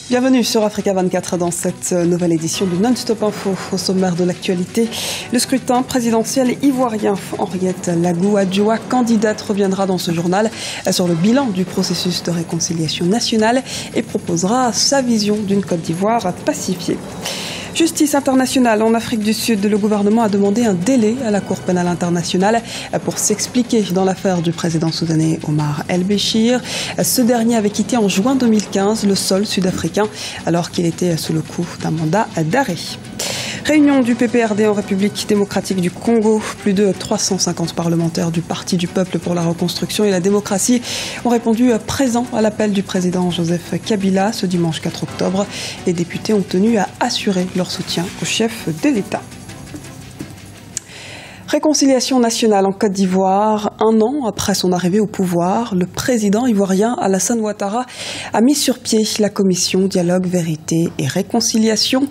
Bienvenue sur Africa 24 dans cette nouvelle édition de Non-Stop Info. Au sommaire de l'actualité, le scrutin présidentiel ivoirien. Henriette Lagou-Adjoua, candidate, reviendra dans ce journal sur le bilan du processus de réconciliation nationale et proposera sa vision d'une Côte d'Ivoire pacifiée. Justice internationale en Afrique du Sud. Le gouvernement a demandé un délai à la Cour pénale internationale pour s'expliquer dans l'affaire du président soudanais Omar El-Béchir. Ce dernier avait quitté en juin 2015 le sol sud-africain alors qu'il était sous le coup d'un mandat d'arrêt. Réunion du PPRD en République démocratique du Congo. Plus de 350 parlementaires du Parti du peuple pour la reconstruction et la démocratie ont répondu présent à l'appel du président Joseph Kabila ce dimanche 4 octobre. Les députés ont tenu à assurer leur soutien au chef de l'État. Réconciliation nationale en Côte d'Ivoire. Un an après son arrivée au pouvoir, le président ivoirien Alassane Ouattara a mis sur pied la commission Dialogue, Vérité et Réconciliation.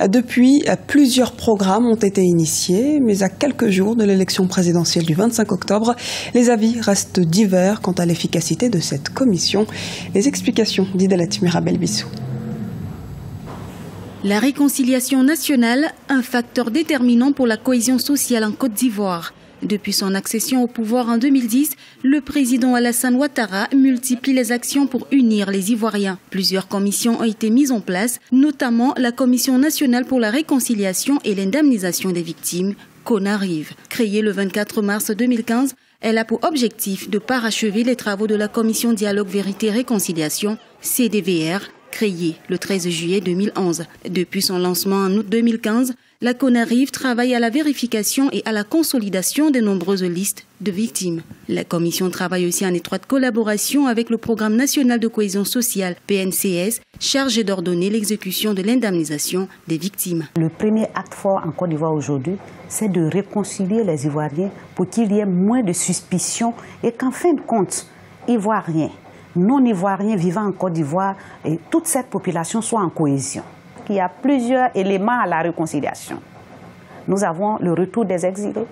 Depuis, plusieurs programmes ont été initiés, mais à quelques jours de l'élection présidentielle du 25 octobre, les avis restent divers quant à l'efficacité de cette commission. Les explications d'Idalat Mirabel-Bissou. La réconciliation nationale, un facteur déterminant pour la cohésion sociale en Côte d'Ivoire. Depuis son accession au pouvoir en 2010, le président Alassane Ouattara multiplie les actions pour unir les Ivoiriens. Plusieurs commissions ont été mises en place, notamment la Commission nationale pour la réconciliation et l'indemnisation des victimes, CONARIV. Créée le 24 mars 2015, elle a pour objectif de parachever les travaux de la Commission Dialogue, Vérité et Réconciliation, CDVR, créée le 13 juillet 2011. Depuis son lancement en août 2015, la CONARIV travaille à la vérification et à la consolidation de nombreuses listes de victimes. La commission travaille aussi en étroite collaboration avec le Programme national de cohésion sociale, PNCS, chargé d'ordonner l'exécution de l'indemnisation des victimes. Le premier acte fort en Côte d'Ivoire aujourd'hui, c'est de réconcilier les Ivoiriens pour qu'il y ait moins de suspicion et qu'en fin de compte, Ivoiriens, non-ivoiriens vivant en Côte d'Ivoire et toute cette population soit en cohésion. Il y a plusieurs éléments à la réconciliation. Nous avons le retour des exilés,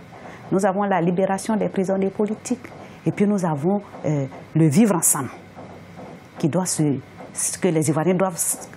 nous avons la libération des prisonniers politiques et puis nous avons le vivre ensemble que les Ivoiriens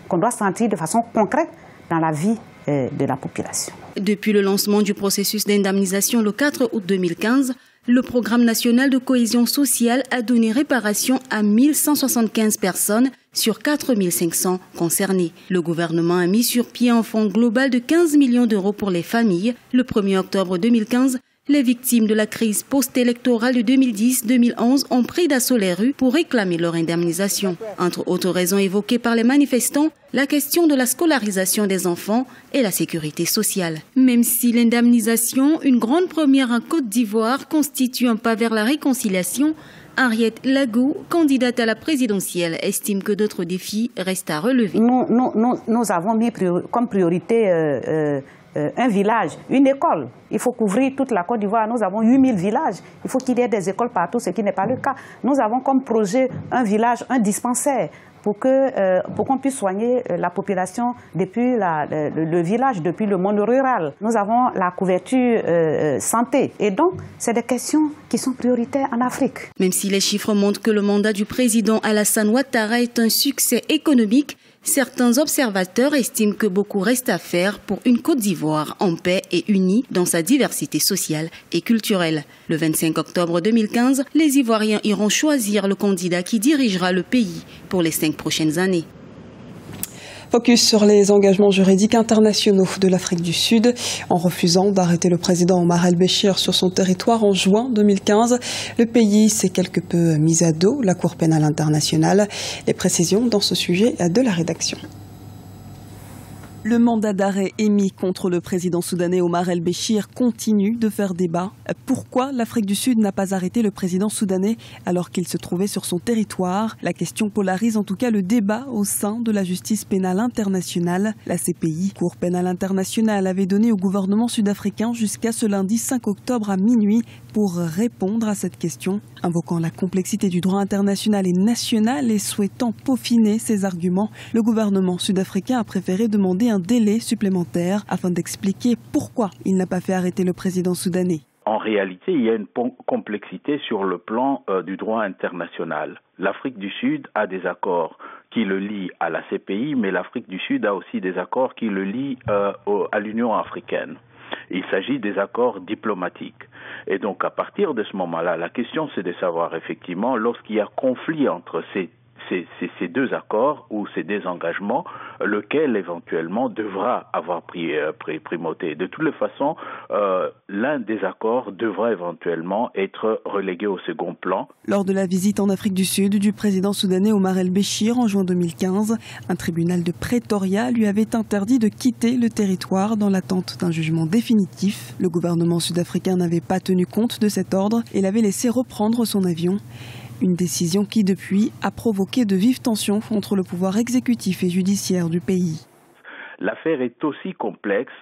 qu'on doit sentir de façon concrète dans la vie de la population. Depuis le lancement du processus d'indemnisation le 4 août 2015, le Programme national de cohésion sociale a donné réparation à 1175 personnes sur 4500 concernées. Le gouvernement a mis sur pied un fonds global de 15 millions d'euros pour les familles. Le 1er octobre 2015, les victimes de la crise post-électorale de 2010-2011 ont pris d'assaut les rues pour réclamer leur indemnisation. Entre autres raisons évoquées par les manifestants, la question de la scolarisation des enfants et la sécurité sociale. Même si l'indemnisation, une grande première en Côte d'Ivoire, constitue un pas vers la réconciliation, Henriette Lagou, candidate à la présidentielle, estime que d'autres défis restent à relever. Nous avons mis comme priorité un village, une école. Il faut couvrir toute la Côte d'Ivoire. Nous avons 8000 villages. Il faut qu'il y ait des écoles partout, ce qui n'est pas le cas. Nous avons comme projet un village, un dispensaire, pour qu'on puisse soigner la population depuis le village, depuis le monde rural. Nous avons la couverture santé. Et donc, c'est des questions qui sont prioritaires en Afrique. Même si les chiffres montrent que le mandat du président Alassane Ouattara est un succès économique, certains observateurs estiment que beaucoup reste à faire pour une Côte d'Ivoire en paix et unie dans sa diversité sociale et culturelle. Le 25 octobre 2015, les Ivoiriens iront choisir le candidat qui dirigera le pays pour les 5 prochaines années. Focus sur les engagements juridiques internationaux de l'Afrique du Sud. En refusant d'arrêter le président Omar El-Béchir sur son territoire en juin 2015, le pays s'est quelque peu mis à dos la Cour pénale internationale. Les précisions dans ce sujet de la rédaction. Le mandat d'arrêt émis contre le président soudanais Omar El-Béchir continue de faire débat. Pourquoi l'Afrique du Sud n'a pas arrêté le président soudanais alors qu'il se trouvait sur son territoire? La question polarise en tout cas le débat au sein de la justice pénale internationale. La CPI, Cour pénale internationale, avait donné au gouvernement sud-africain jusqu'à ce lundi 5 octobre à minuit pour répondre à cette question. Invoquant la complexité du droit international et national et souhaitant peaufiner ses arguments, le gouvernement sud-africain a préféré demander un délai supplémentaire afin d'expliquer pourquoi il n'a pas fait arrêter le président soudanais. En réalité, il y a une complexité sur le plan du droit international. L'Afrique du Sud a des accords qui le lient à la CPI, mais l'Afrique du Sud a aussi des accords qui le lient à l'Union africaine. Il s'agit des accords diplomatiques. Et donc, à partir de ce moment-là, la question, c'est de savoir effectivement, lorsqu'il y a conflit entre ces deux accords ou ces désengagements, lequel éventuellement devra avoir primauté. De toutes les façons, l'un des accords devra éventuellement être relégué au second plan. Lors de la visite en Afrique du Sud du président soudanais Omar el-Béchir en juin 2015, un tribunal de Pretoria lui avait interdit de quitter le territoire dans l'attente d'un jugement définitif. Le gouvernement sud-africain n'avait pas tenu compte de cet ordre et l'avait laissé reprendre son avion. Une décision qui, depuis, a provoqué de vives tensions entre le pouvoir exécutif et judiciaire du pays. L'affaire est aussi complexe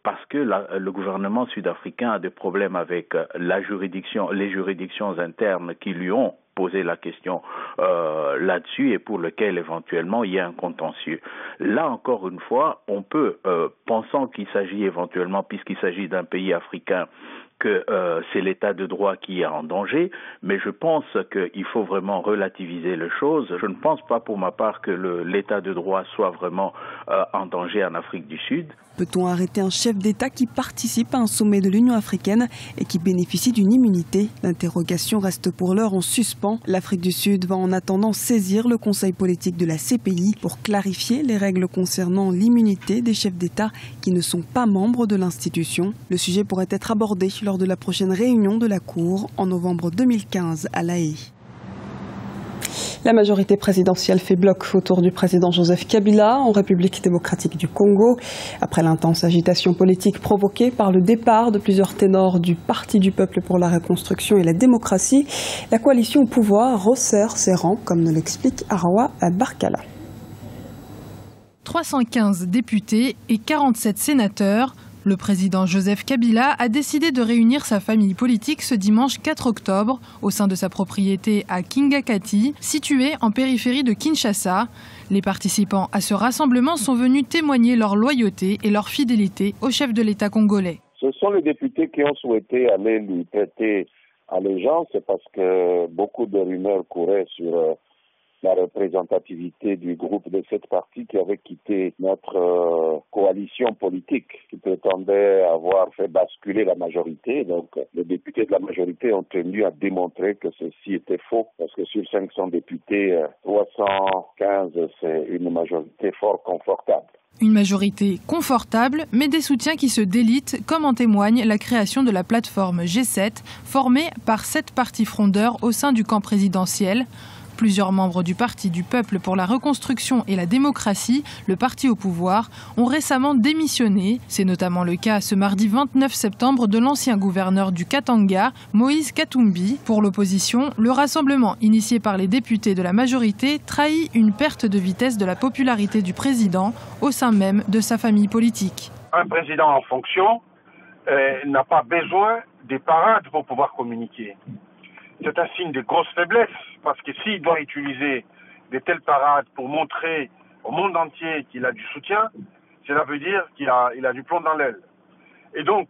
parce que le gouvernement sud-africain a des problèmes avec les juridictions internes qui lui ont posé la question là-dessus et pour lequel éventuellement il y a un contentieux. Là encore une fois, on peut, pensant qu'il s'agit éventuellement, puisqu'il s'agit d'un pays africain, que c'est l'état de droit qui est en danger, mais je pense qu'il faut vraiment relativiser les choses. Je ne pense pas pour ma part que l'état de droit soit vraiment en danger en Afrique du Sud. Peut-on arrêter un chef d'État qui participe à un sommet de l'Union africaine et qui bénéficie d'une immunité? L'interrogation reste pour l'heure en suspens. L'Afrique du Sud va en attendant saisir le Conseil politique de la CPI pour clarifier les règles concernant l'immunité des chefs d'État qui ne sont pas membres de l'institution. Le sujet pourrait être abordé lors de la prochaine réunion de la Cour en novembre 2015 à La Haye. La majorité présidentielle fait bloc autour du président Joseph Kabila en République démocratique du Congo. Après l'intense agitation politique provoquée par le départ de plusieurs ténors du Parti du peuple pour la reconstruction et la démocratie, la coalition au pouvoir resserre ses rangs, comme nous l'explique Arawa Barkala. 315 députés et 47 sénateurs. Le président Joseph Kabila a décidé de réunir sa famille politique ce dimanche 4 octobre au sein de sa propriété à Kingakati, située en périphérie de Kinshasa. Les participants à ce rassemblement sont venus témoigner leur loyauté et leur fidélité au chef de l'État congolais. Ce sont les députés qui ont souhaité aller lui prêter allégeance parce que beaucoup de rumeurs couraient sur la représentativité du groupe de cette partie qui avait quitté notre coalition politique qui prétendait avoir fait basculer la majorité. Donc les députés de la majorité ont tenu à démontrer que ceci était faux parce que sur 500 députés, 315 c'est une majorité fort confortable. Une majorité confortable, mais des soutiens qui se délitent, comme en témoigne la création de la plateforme G7, formée par 7 partis frondeurs au sein du camp présidentiel. Plusieurs membres du Parti du peuple pour la reconstruction et la démocratie, le parti au pouvoir, ont récemment démissionné. C'est notamment le cas ce mardi 29 septembre de l'ancien gouverneur du Katanga, Moïse Katumbi. Pour l'opposition, le rassemblement initié par les députés de la majorité trahit une perte de vitesse de la popularité du président au sein même de sa famille politique. Un président en fonction n'a pas besoin des parades pour pouvoir communiquer. C'est un signe de grosse faiblesse, parce que s'il doit utiliser de telles parades pour montrer au monde entier qu'il a du soutien, cela veut dire qu'il a du plomb dans l'aile. Et donc,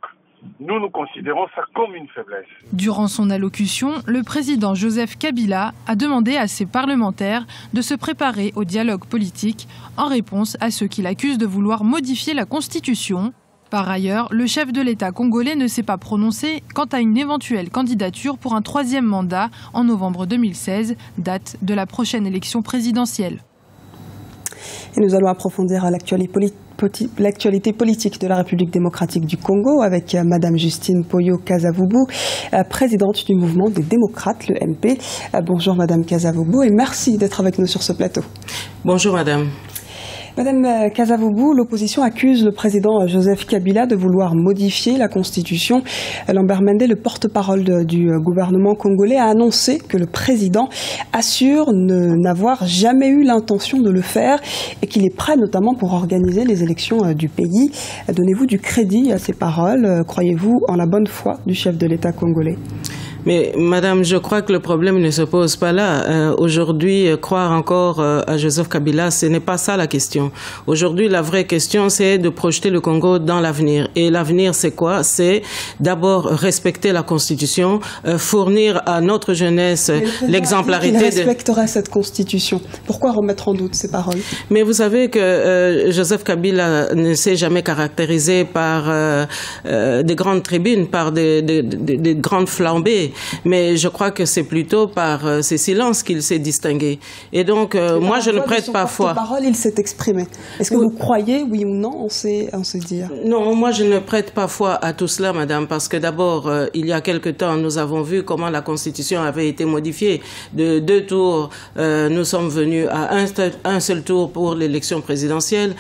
nous considérons ça comme une faiblesse. Durant son allocution, le président Joseph Kabila a demandé à ses parlementaires de se préparer au dialogue politique en réponse à ceux qui l'accusent de vouloir modifier la Constitution. Par ailleurs, le chef de l'État congolais ne s'est pas prononcé quant à une éventuelle candidature pour un 3e mandat en novembre 2016, date de la prochaine élection présidentielle. Et nous allons approfondir l'actualité politique de la République démocratique du Congo avec Madame Justine Poyo Kasavubu, présidente du mouvement des démocrates, le MP. Bonjour Madame Kasavubu et merci d'être avec nous sur ce plateau. Bonjour Madame. Madame Kasavubu, l'opposition accuse le président Joseph Kabila de vouloir modifier la Constitution. Lambert Mende, le porte-parole du gouvernement congolais, a annoncé que le président assure n'avoir jamais eu l'intention de le faire et qu'il est prêt notamment pour organiser les élections du pays. Donnez-vous du crédit à ces paroles? Croyez-vous en la bonne foi du chef de l'État congolais? Mais madame, je crois que le problème ne se pose pas là. Aujourd'hui, croire encore à Joseph Kabila, ce n'est pas ça la question. Aujourd'hui, la vraie question, c'est de projeter le Congo dans l'avenir. Et l'avenir, c'est quoi? C'est d'abord respecter la Constitution, fournir à notre jeunesse l'exemplarité. Il respecterait cette Constitution. Pourquoi remettre en doute ces paroles? Mais vous savez que Joseph Kabila ne s'est jamais caractérisé par des grandes tribunes, par des grandes flambées. Mais je crois que c'est plutôt par ces silences qu'il s'est distingué. Et donc, moi, je ne prête pas foi. Parole, il s'est exprimé. Est-ce que vous croyez, oui ou non, on sait dire? Non, moi, je ne prête pas foi à tout cela, madame, parce que d'abord, il y a quelque temps, nous avons vu comment la Constitution avait été modifiée. De 2 tours, nous sommes venus à un seul tour pour l'élection présidentielle.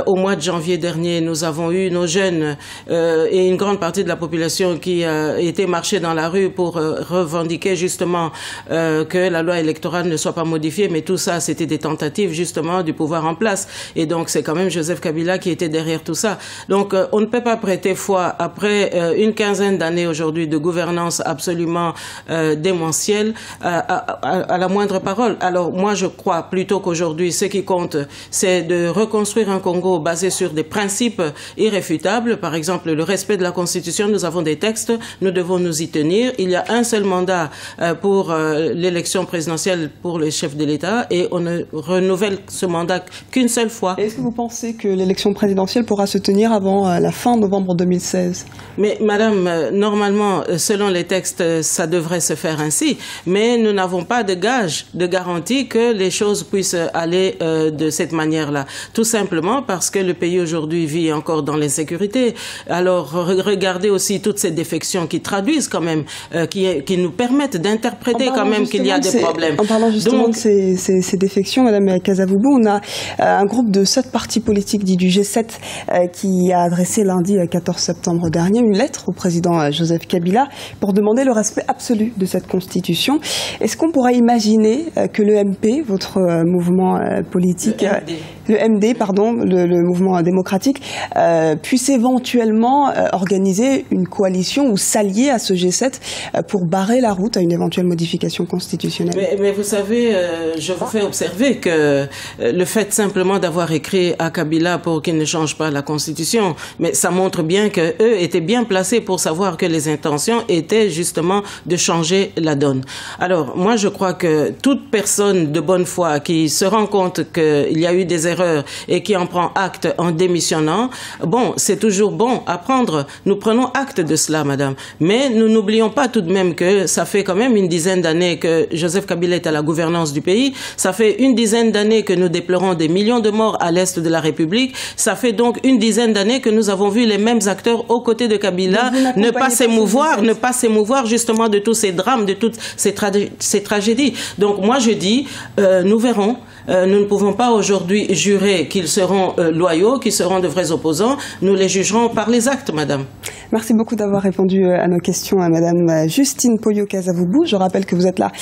Au mois de janvier dernier, nous avons eu nos jeunes et une grande partie de la population qui était marchée dans la rue pour revendiquer justement que la loi électorale ne soit pas modifiée, mais tout ça, c'était des tentatives justement du pouvoir en place. Et donc, c'est quand même Joseph Kabila qui était derrière tout ça. Donc, on ne peut pas prêter foi après une quinzaine d'années aujourd'hui de gouvernance absolument démentielle à la moindre parole. Alors, moi, je crois plutôt qu'aujourd'hui, ce qui compte, c'est de reconstruire un Congo basé sur des principes irréfutables. Par exemple, le respect de la Constitution. Nous avons des textes, nous devons nous y tenir. Il y a un seul mandat pour l'élection présidentielle pour le chef de l'État et on ne renouvelle ce mandat qu'une seule fois. Est-ce que vous pensez que l'élection présidentielle pourra se tenir avant la fin novembre 2016? Mais madame, normalement, selon les textes, ça devrait se faire ainsi. Mais nous n'avons pas de gage, de garantie que les choses puissent aller de cette manière-là. Tout simplement parce que le pays aujourd'hui vit encore dans l'insécurité. Alors, regardez aussi toutes ces défections qui traduisent quand même, qui nous permettent d'interpréter quand même qu'il y a des problèmes. En parlant justement de ces défections, Madame Kasavubu, on a un groupe de 7 partis politiques dits du G7 qui a adressé lundi 14 septembre dernier une lettre au président Joseph Kabila pour demander le respect absolu de cette constitution. Est-ce qu'on pourrait imaginer que le MP, votre mouvement politique, le mouvement démocratique, puisse éventuellement organiser une coalition ou s'allier à ce G7 pour barrer la route à une éventuelle modification constitutionnelle? Mais vous savez, je vous fais observer que le fait simplement d'avoir écrit à Kabila pour qu'il ne change pas la Constitution, mais ça montre bien qu'eux étaient bien placés pour savoir que les intentions étaient justement de changer la donne. Alors, moi, je crois que toute personne de bonne foi qui se rend compte qu'il y a eu des erreurs et qui en prend acte en démissionnant, bon, c'est toujours bon à prendre. Nous prenons acte de cela, madame. Mais nous n'oublions pas tout de même que ça fait quand même une dizaine d'années que Joseph Kabila est à la gouvernance du pays. Ça fait une dizaine d'années que nous déplorons des millions de morts à l'est de la République. Ça fait donc une dizaine d'années que nous avons vu les mêmes acteurs aux côtés de Kabila ne pas s'émouvoir justement de tous ces drames, de toutes ces tragédies. Donc moi je dis, nous verrons. Nous ne pouvons pas aujourd'hui jurer qu'ils seront loyaux, qu'ils seront de vrais opposants. Nous les jugerons par les actes, madame. Merci beaucoup d'avoir répondu à nos questions à madame Justine Poyo-Kasavubu. Je rappelle que vous êtes la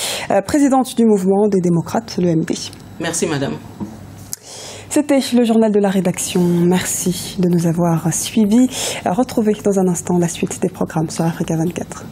présidente du mouvement des démocrates, le MD. Merci, madame. C'était le journal de la rédaction. Merci de nous avoir suivis. Retrouvez dans un instant la suite des programmes sur Africa 24.